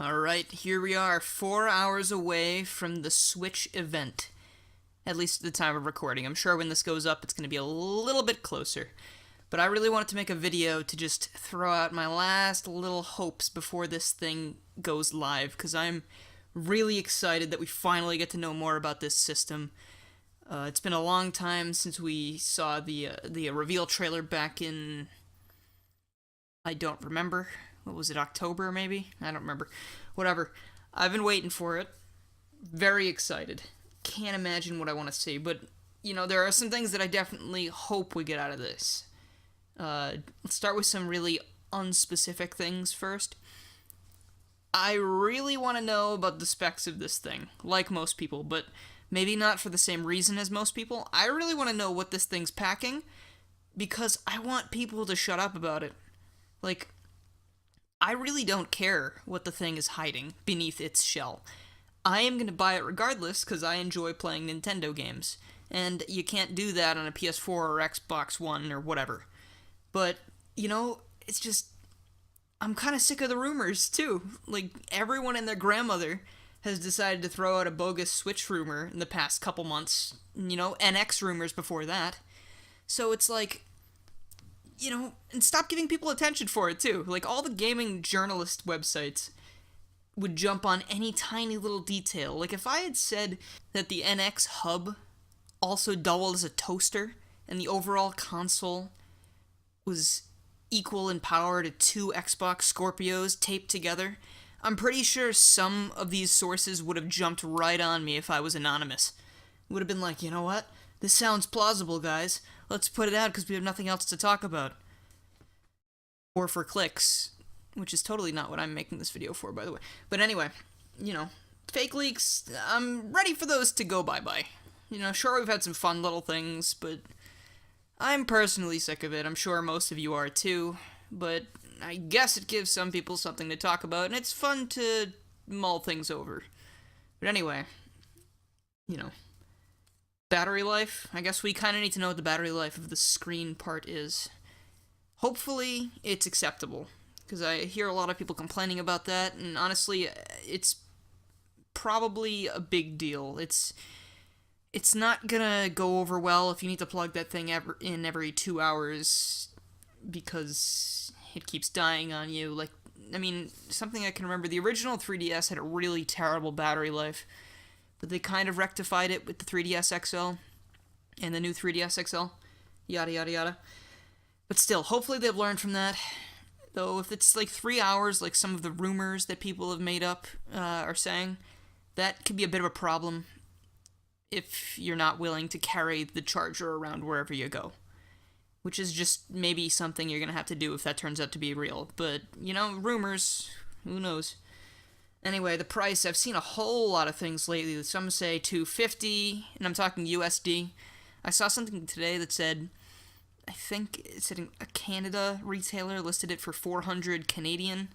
Alright, here we are, 4 hours away from the Switch event. At least at the time of recording. I'm sure when this goes up, it's going to be a little bit closer. But I really wanted to make a video to just throw out my last little hopes before this thing goes live, because I'm really excited that we finally get to know more about this system. It's been a long time since we saw the reveal trailer back in... I don't remember. What was it, October maybe? I don't remember. Whatever. I've been waiting for it. Very excited. Can't imagine what I want to see, but, you know, there are some things that I definitely hope we get out of this. Let's start with some really unspecific things first. I really want to know about the specs of this thing, like most people, but maybe not for the same reason as most people. I really want to know what this thing's packing, because I want people to shut up about it. Like, I really don't care what the thing is hiding beneath its shell. I am going to buy it regardless because I enjoy playing Nintendo games, and you can't do that on a PS4 or Xbox One or whatever. But, you know, it's just, I'm kind of sick of the rumors, too. Like, everyone and their grandmother has decided to throw out a bogus Switch rumor in the past couple months. You know, NX rumors before that. So it's like, you know, and stop giving people attention for it, too. Like, all the gaming journalist websites would jump on any tiny little detail. Like, if I had said that the NX hub also doubled as a toaster, and the overall console was equal in power to two Xbox Scorpios taped together, I'm pretty sure some of these sources would have jumped right on me if I was anonymous. Would have been like, you know what? This sounds plausible, guys. Let's put it out because we have nothing else to talk about. Or for clicks, which is totally not what I'm making this video for, by the way. But anyway, you know, fake leaks, I'm ready for those to go bye-bye. You know, sure, we've had some fun little things, but I'm personally sick of it. I'm sure most of you are too, but I guess it gives some people something to talk about, and it's fun to mull things over. But anyway, you know, battery life, I guess we kind of need to know what the battery life of the screen part is. Hopefully, it's acceptable, because I hear a lot of people complaining about that, and honestly, it's probably a big deal. It's not gonna go over well if you need to plug that thing in every 2 hours, because it keeps dying on you. Like, I mean, something I can remember, the original 3DS had a really terrible battery life, but they kind of rectified it with the 3DS XL and the new 3DS XL, yada yada yada. But still, hopefully they've learned from that. Though, if it's like 3 hours, like some of the rumors that people have made up are saying, that could be a bit of a problem if you're not willing to carry the charger around wherever you go. Which is just maybe something you're going to have to do if that turns out to be real. But, you know, rumors, who knows. Anyway, the price, I've seen a whole lot of things lately. Some say $250, and I'm talking USD. I saw something today that said, I think it said a Canada retailer listed it for 400 Canadian,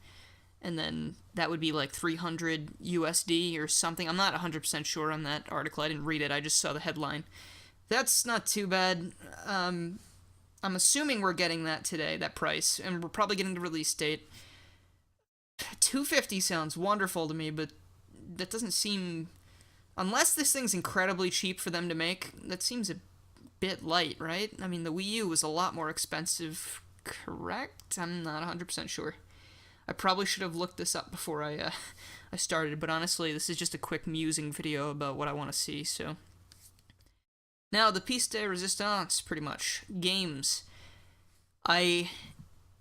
and then that would be like 300 USD or something. I'm not 100% sure on that article. I didn't read it. I just saw the headline. That's not too bad. I'm assuming we're getting that today, that price, and we're probably getting the release date. $250 sounds wonderful to me, but that doesn't seem... Unless this thing's incredibly cheap for them to make, that seems a bit light, right? I mean, the Wii U was a lot more expensive, correct? I'm not 100% sure. I probably should have looked this up before I started, but honestly, this is just a quick musing video about what I want to see, so... Now, the piece de resistance, pretty much. Games. I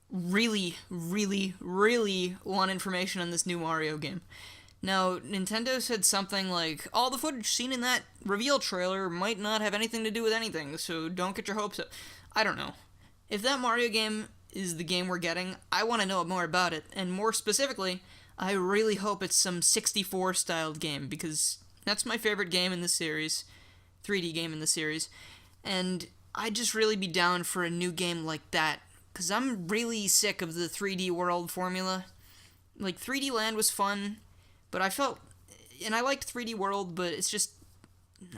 really, really, really want information on this new Mario game. Now, Nintendo said something like, all the footage seen in that reveal trailer might not have anything to do with anything, so don't get your hopes up. I don't know. If that Mario game is the game we're getting, I want to know more about it, and more specifically, I really hope it's some 64-styled game, because that's my favorite game in the series, 3D game in the series, and I'd just really be down for a new game like that, because I'm really sick of the 3D World formula. Like, 3D Land was fun, but I felt, and I liked 3D World, but it's just,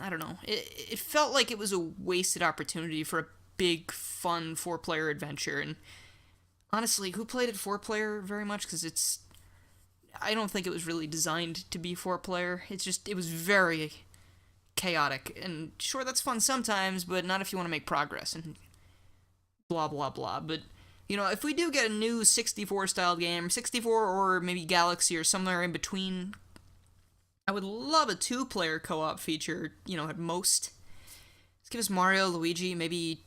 I don't know, it felt like it was a wasted opportunity for a big, fun 4-player adventure, and honestly, who played it 4-player very much? Because it's, I don't think it was really designed to be 4-player. It was very chaotic. And sure, that's fun sometimes, but not if you want to make progress and blah, blah, blah. But, if we do get a new 64-style game, 64 or maybe Galaxy or somewhere in between, I would love a 2-player co-op feature, at most. Let's give us Mario, Luigi, maybe...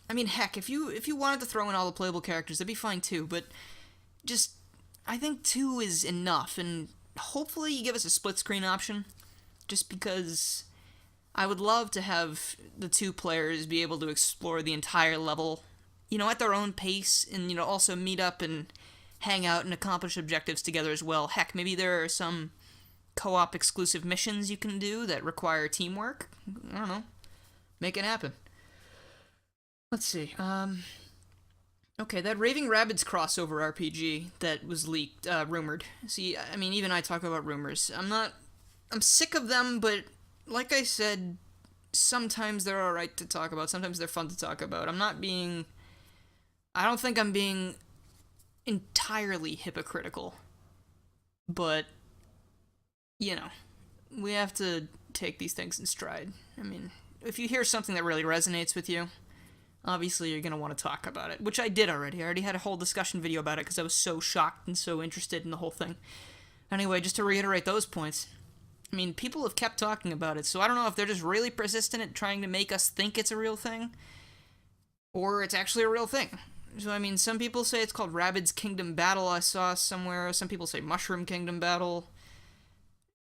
I mean, heck, if you wanted to throw in all the playable characters, that'd be fine too, but just... I think 2 is enough, and hopefully you give us a split-screen option, just because I would love to have the 2 players be able to explore the entire level, at their own pace, and, also meet up and hang out and accomplish objectives together as well. Heck, maybe there are some co-op exclusive missions you can do that require teamwork. I don't know. Make it happen. Let's see. Okay, that Raving Rabbids crossover RPG that was leaked, rumored. See, I mean, even I talk about rumors. I'm sick of them, but like I said, sometimes they're alright to talk about, sometimes they're fun to talk about. I don't think I'm being entirely hypocritical, but, we have to take these things in stride. I mean, if you hear something that really resonates with you, obviously you're going to want to talk about it, which I did already. I already had a whole discussion video about it because I was so shocked and so interested in the whole thing. Anyway, just to reiterate those points, I mean, people have kept talking about it, so I don't know if they're just really persistent at trying to make us think it's a real thing, or it's actually a real thing. So, I mean, some people say it's called Rabbids Kingdom Battle, I saw somewhere. Some people say Mushroom Kingdom Battle.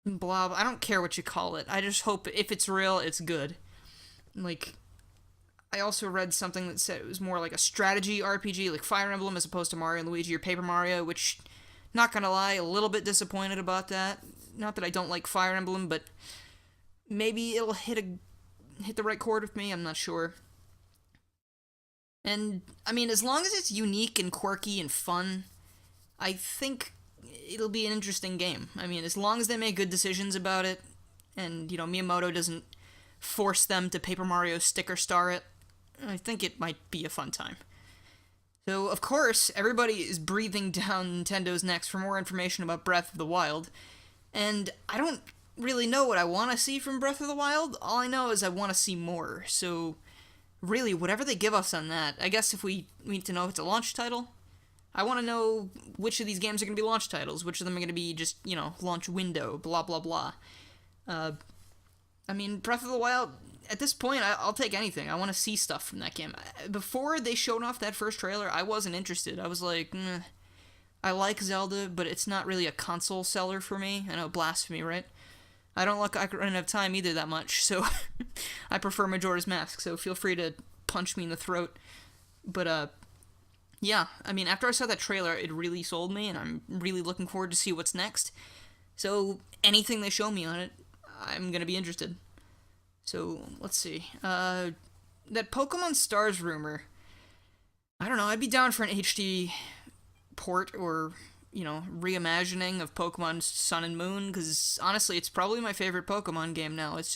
Blah, I don't care what you call it. I just hope if it's real, it's good. Like, I also read something that said it was more like a strategy RPG, like Fire Emblem as opposed to Mario and Luigi or Paper Mario, which, not gonna lie, a little bit disappointed about that. Not that I don't like Fire Emblem, but maybe it'll hit the right chord with me, I'm not sure. And, I mean, as long as it's unique and quirky and fun, I think it'll be an interesting game. I mean, as long as they make good decisions about it, and, Miyamoto doesn't force them to Paper Mario sticker star it, I think it might be a fun time. So, of course, everybody is breathing down Nintendo's necks for more information about Breath of the Wild, and I don't really know what I want to see from Breath of the Wild. All I know is I want to see more, so really, whatever they give us on that, I guess if we need to know if it's a launch title, I want to know which of these games are going to be launch titles, which of them are going to be just, launch window, blah, blah, blah. I mean, Breath of the Wild, at this point, I'll take anything. I want to see stuff from that game. Before they showed off that first trailer, I wasn't interested. I was like, I like Zelda, but it's not really a console seller for me. I know, blasphemy, right? I don't have time either that much, so I prefer Majora's Mask, so feel free to punch me in the throat. But, yeah, I mean, after I saw that trailer, it really sold me, and I'm really looking forward to see what's next. So, anything they show me on it, I'm gonna be interested. So, let's see. That Pokemon Stars rumor, I don't know, I'd be down for an HD port or, reimagining of Pokemon Sun and Moon, because honestly, it's probably my favorite Pokemon game now. It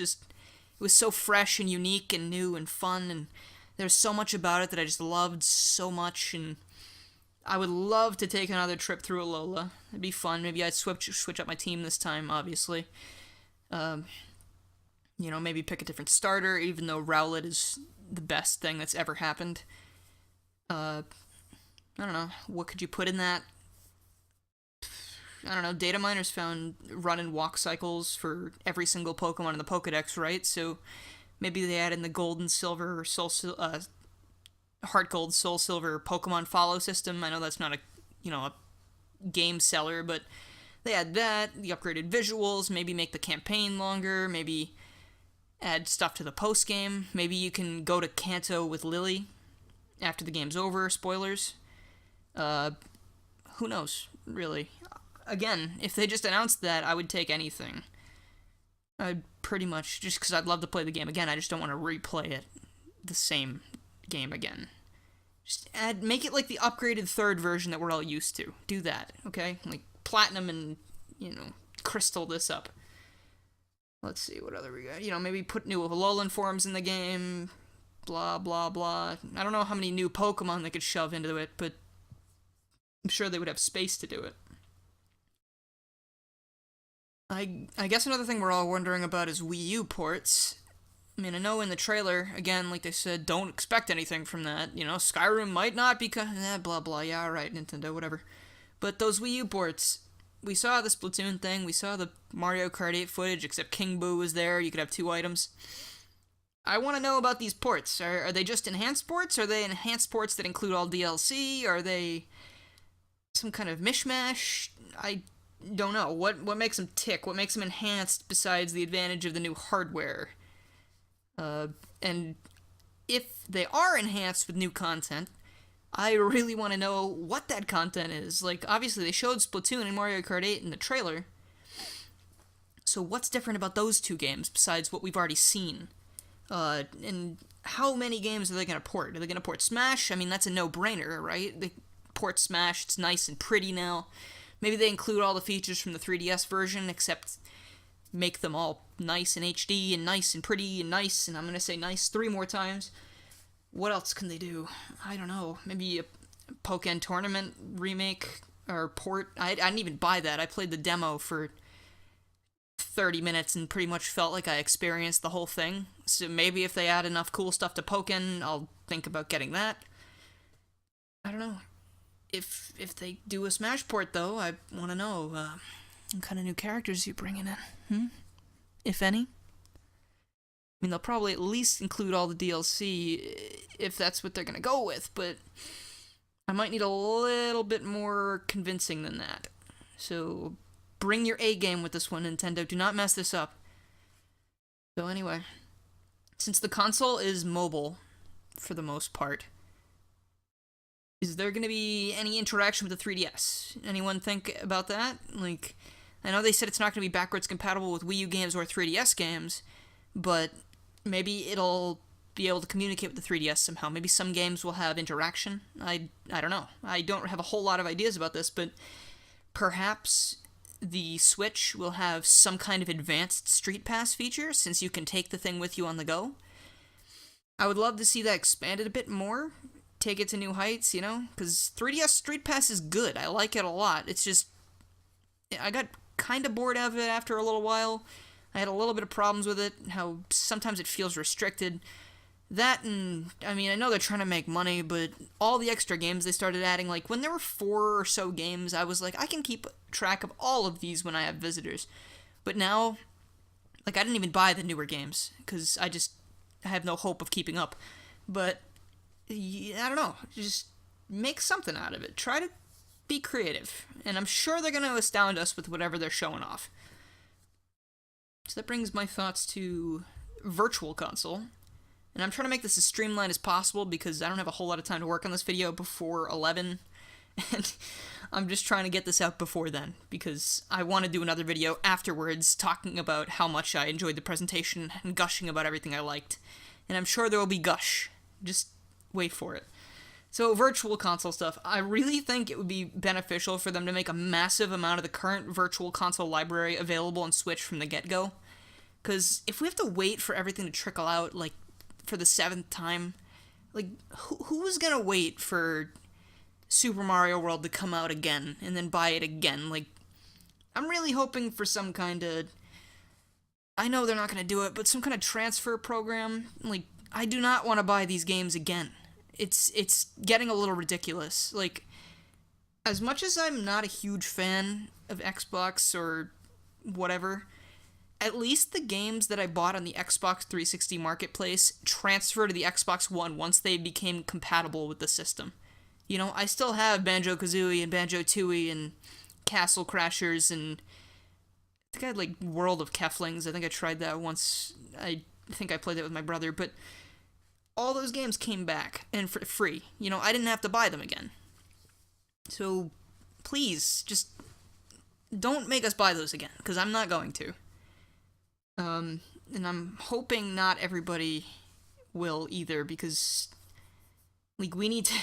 was so fresh and unique and new and fun, and there's so much about it that I just loved so much, and I would love to take another trip through Alola. It'd be fun. Maybe I'd switch up my team this time, obviously. Maybe pick a different starter, even though Rowlet is the best thing that's ever happened. I don't know, what could you put in that? I don't know, data miners found run and walk cycles for every single Pokemon in the Pokedex, right? So maybe they add in the Gold and Silver or Heart Gold, Soul Silver Pokemon follow system. I know that's not a game seller, but they add that, the upgraded visuals, maybe make the campaign longer, maybe add stuff to the post-game. Maybe you can go to Kanto with Lily after the game's over, spoilers. Who knows, really. Again, if they just announced that, I would take anything. I'd pretty much, just because I'd love to play the game again, I just don't want to replay it, the same game again. Just make it like the upgraded third version that we're all used to. Do that, okay? Like, Platinum and, Crystal this up. Let's see, what other we got? Maybe put new Alolan forms in the game, blah, blah, blah. I don't know how many new Pokemon they could shove into it, but I'm sure they would have space to do it. I guess another thing we're all wondering about is Wii U ports. I mean, I know in the trailer, again, like they said, don't expect anything from that. You know, Skyrim might not because blah blah. Yeah, alright, Nintendo, whatever. But those Wii U ports, we saw the Splatoon thing, we saw the Mario Kart 8 footage, except King Boo was there. You could have 2 items. I want to know about these ports. Are they just enhanced ports? Are they enhanced ports that include all DLC? Are they some kind of mishmash? I don't know. What makes them tick? What makes them enhanced besides the advantage of the new hardware? And if they are enhanced with new content, I really want to know what that content is. Like, obviously, they showed Splatoon and Mario Kart 8 in the trailer. So what's different about those 2 games besides what we've already seen? And how many games are they going to port? Are they going to port Smash? I mean, that's a no-brainer, right? They port Smash, it's nice and pretty now. Maybe they include all the features from the 3DS version, except make them all nice and HD and nice and pretty and nice, and I'm going to say nice 3 more times. What else can they do? I don't know. Maybe a Pokken Tournament remake or port. I didn't even buy that. I played the demo for 30 minutes and pretty much felt like I experienced the whole thing. So maybe if they add enough cool stuff to Pokken, I'll think about getting that. I don't know. If they do a Smash port, though, I want to know what kind of new characters you bringing in, if any. I mean, they'll probably at least include all the DLC if that's what they're going to go with, but I might need a little bit more convincing than that. So bring your A game with this one, Nintendo. Do not mess this up. So anyway, since the console is mobile for the most part, is there going to be any interaction with the 3DS? Anyone think about that? Like, I know they said it's not going to be backwards compatible with Wii U games or 3DS games, but maybe it'll be able to communicate with the 3DS somehow. Maybe some games will have interaction. I don't know. I don't have a whole lot of ideas about this, but perhaps the Switch will have some kind of advanced Street Pass feature, since you can take the thing with you on the go. I would love to see that expanded a bit more, take it to new heights, you know? Because 3DS Street Pass is good. I like it a lot. It's just, I got kind of bored of it after a little while. I had a little bit of problems with it, how sometimes it feels restricted. That and, I mean, I know they're trying to make money, but all the extra games they started adding, like, when there were 4 or so games, I was like, I can keep track of all of these when I have visitors. But now, like, I didn't even buy the newer games, because I have no hope of keeping up. But, I don't know, just make something out of it. Try to be creative. And I'm sure they're going to astound us with whatever they're showing off. So that brings my thoughts to Virtual Console. And I'm trying to make this as streamlined as possible because I don't have a whole lot of time to work on this video before 11. And I'm just trying to get this out before then because I want to do another video afterwards talking about how much I enjoyed the presentation and gushing about everything I liked. And I'm sure there will be gush. Just wait for it. So, Virtual Console stuff. I really think it would be beneficial for them to make a massive amount of the current Virtual Console library available on Switch from the get-go. Because if we have to wait for everything to trickle out, like, for the 7th time, like, who is gonna wait for Super Mario World to come out again and then buy it again? Like, I'm really hoping for some kind of, I know they're not gonna do it, but some kind of transfer program. Like, I do not want to buy these games again. It's getting a little ridiculous. Like, as much as I'm not a huge fan of Xbox or whatever, at least the games that I bought on the Xbox 360 Marketplace transfer to the Xbox One once they became compatible with the system. You know, I still have Banjo-Kazooie and Banjo-Tooie and Castle Crashers, and I think I had, like, World of Keflings. I think I tried that once. I think I played that with my brother, but all those games came back, and for free. You know, I didn't have to buy them again. So, please, just don't make us buy those again, because I'm not going to. And I'm hoping not everybody will either, because, like, we need to,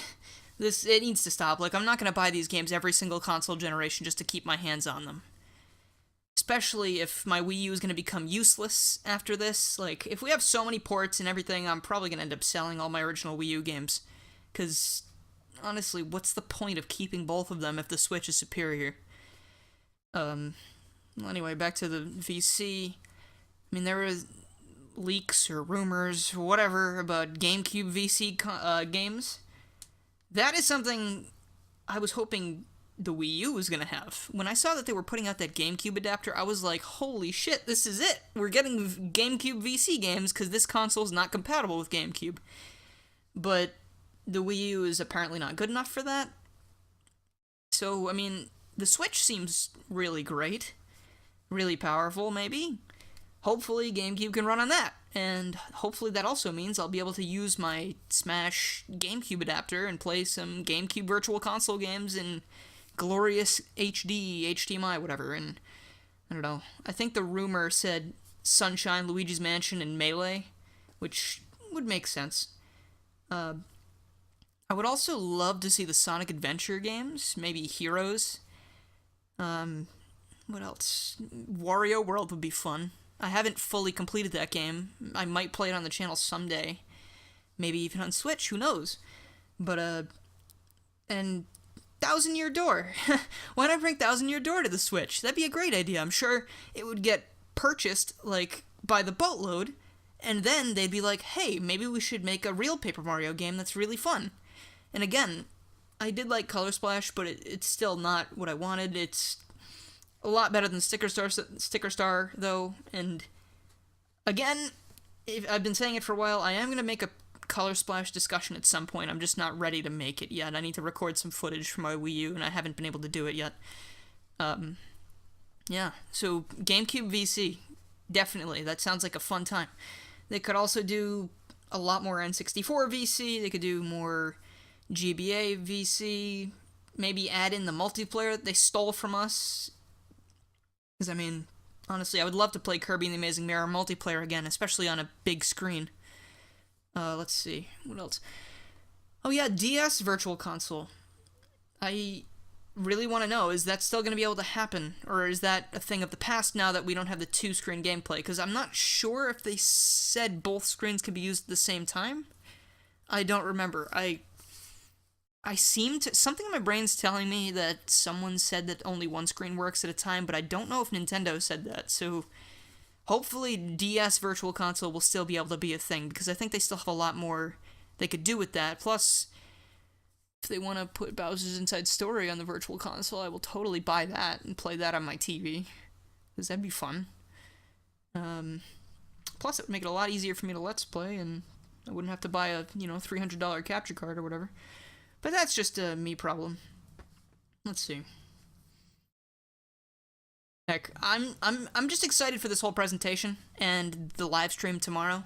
it needs to stop. Like, I'm not going to buy these games every single console generation just to keep my hands on them. Especially if my Wii U is going to become useless after this. Like, if we have so many ports and everything, I'm probably going to end up selling all my original Wii U games. Because, honestly, what's the point of keeping both of them if the Switch is superior? Well, anyway, back to the VC. I mean, there were leaks or rumors, or whatever, about GameCube VC games. That is something I was hoping the Wii U was going to have. When I saw that they were putting out that GameCube adapter, I was like, holy shit, this is it! We're getting GameCube VC games because this console is not compatible with GameCube. But the Wii U is apparently not good enough for that. So, I mean, the Switch seems really great. Really powerful, maybe. Hopefully GameCube can run on that. And hopefully that also means I'll be able to use my Smash GameCube adapter and play some GameCube Virtual Console games in glorious HD, HDMI, whatever. And I don't know. I think the rumor said Sunshine, Luigi's Mansion, and Melee, which would make sense. I would also love to see the Sonic Adventure games, maybe Heroes. What else? Wario World would be fun. I haven't fully completed that game. I might play it on the channel someday. Maybe even on Switch, who knows? But, and Thousand Year Door. Why not bring Thousand Year Door to the Switch? That'd be a great idea. I'm sure it would get purchased, like, by the boatload, and then they'd be like, hey, maybe we should make a real Paper Mario game that's really fun. And again, I did like Color Splash, but it's still not what I wanted. It's a lot better than Sticker Star, though, and again, I've been saying it for a while, I am going to make a Color Splash discussion at some point. I'm just not ready to make it yet. I need to record some footage for my Wii U, and I haven't been able to do it yet. Yeah, so GameCube VC, definitely, that sounds like a fun time. They could also do a lot more N64 VC, they could do more GBA VC, maybe add in the multiplayer that they stole from us. Because, I mean, honestly, I would love to play Kirby and the Amazing Mirror multiplayer again, especially on a big screen. Let's see, what else? Oh yeah, DS Virtual Console. I really want to know, is that still going to be able to happen? Or is that a thing of the past now that we don't have the two-screen gameplay? Because I'm not sure if they said both screens can be used at the same time. I don't remember. I seem to... Something in my brain's telling me that someone said that only one screen works at a time, but I don't know if Nintendo said that, so... Hopefully DS Virtual Console will still be able to be a thing, because I think they still have a lot more they could do with that. Plus, if they want to put Bowser's Inside Story on the Virtual Console, I will totally buy that and play that on my TV, because that'd be fun. Plus, it would make it a lot easier for me to Let's Play, and I wouldn't have to buy a, $300 capture card or whatever. But that's just a me problem. Let's see. Heck, I'm just excited for this whole presentation and the live stream tomorrow.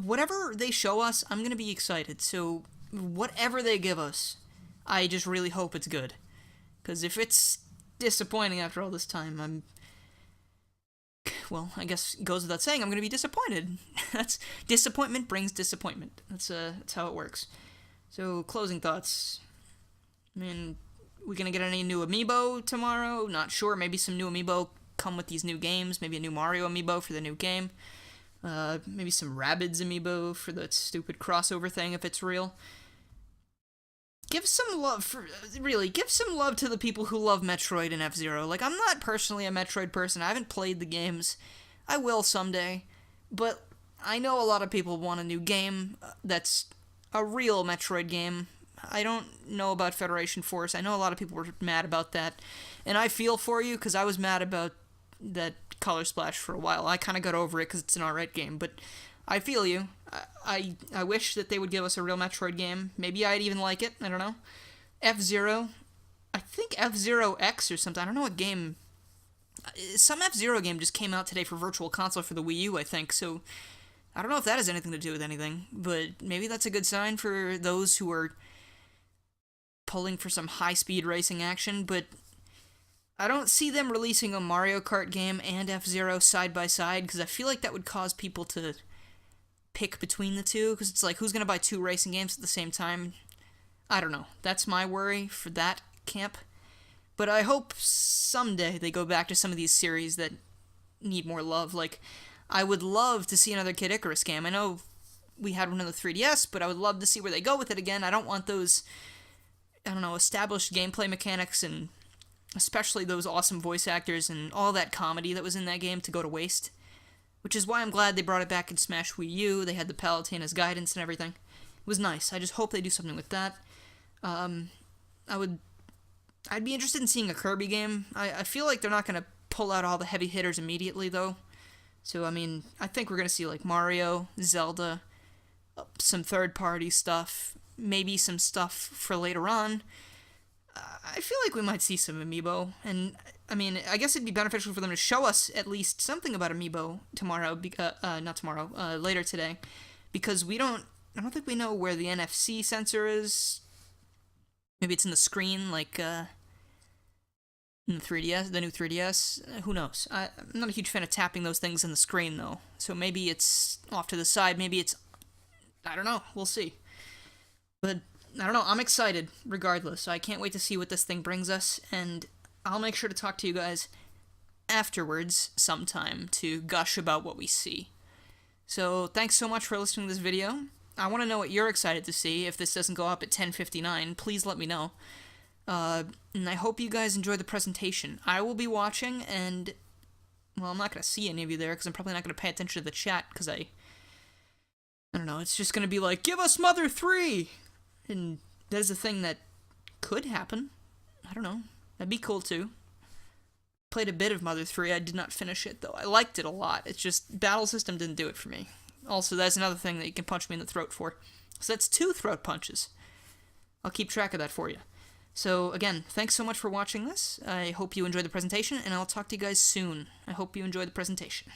Whatever they show us, I'm gonna be excited. So whatever they give us, I just really hope it's good. Because if it's disappointing after all this time, well, I guess it goes without saying, I'm gonna be disappointed. Disappointment brings disappointment. That's how it works. So closing thoughts. I mean, we gonna get any new amiibo tomorrow? Not sure. Maybe some new amiibo come with these new games. Maybe a new Mario amiibo for the new game. Maybe some Rabbids amiibo for the stupid crossover thing if it's real. Give some love give some love to the people who love Metroid and F-Zero. Like, I'm not personally a Metroid person. I haven't played the games. I will someday. But I know a lot of people want a new game that's a real Metroid game. I don't know about Federation Force. I know a lot of people were mad about that. And I feel for you, because I was mad about that Color Splash for a while. I kind of got over it because it's an alright game. But I feel you. I wish that they would give us a real Metroid game. Maybe I'd even like it. I don't know. F-Zero. I think F-Zero X or something. I don't know what game. Some F-Zero game just came out today for Virtual Console for the Wii U, I think. So I don't know if that has anything to do with anything. But maybe that's a good sign for those who are pulling for some high-speed racing action, but I don't see them releasing a Mario Kart game and F-Zero side by side, because I feel like that would cause people to pick between the two, because it's like, who's going to buy two racing games at the same time? I don't know. That's my worry for that camp. But I hope someday they go back to some of these series that need more love. Like, I would love to see another Kid Icarus game. I know we had one on the 3DS, but I would love to see where they go with it again. I don't want those, I don't know, established gameplay mechanics and especially those awesome voice actors and all that comedy that was in that game to go to waste. Which is why I'm glad they brought it back in Smash Wii U. They had the Palutena as guidance and everything. It was nice. I just hope they do something with that. I'd be interested in seeing a Kirby game. I feel like they're not going to pull out all the heavy hitters immediately, though. So, I mean, I think we're going to see, like, Mario, Zelda, some third-party stuff, maybe some stuff for later on. I feel like we might see some Amiibo, and, I mean, I guess it'd be beneficial for them to show us at least something about Amiibo tomorrow, not tomorrow, later today, because I don't think we know where the NFC sensor is. Maybe it's in the screen, like, in the 3DS, the new 3DS. Who knows? I'm not a huge fan of tapping those things in the screen, though. So maybe it's off to the side. Maybe it's... I don't know. We'll see. But, I don't know. I'm excited, regardless. I can't wait to see what this thing brings us. And I'll make sure to talk to you guys afterwards sometime to gush about what we see. So, thanks so much for listening to this video. I want to know what you're excited to see. If this doesn't go up at 10:59, please let me know. And I hope you guys enjoy the presentation. I will be watching, and, well, I'm not going to see any of you there, because I'm probably not going to pay attention to the chat, because I don't know, it's just going to be like, give us Mother 3! And that is a thing that could happen. I don't know. That'd be cool, too. Played a bit of Mother 3. I did not finish it, though. I liked it a lot. It's just, battle system didn't do it for me. Also, that's another thing that you can punch me in the throat for. So that's 2 throat punches. I'll keep track of that for you. So, again, thanks so much for watching this. I hope you enjoyed the presentation, and I'll talk to you guys soon. I hope you enjoy the presentation.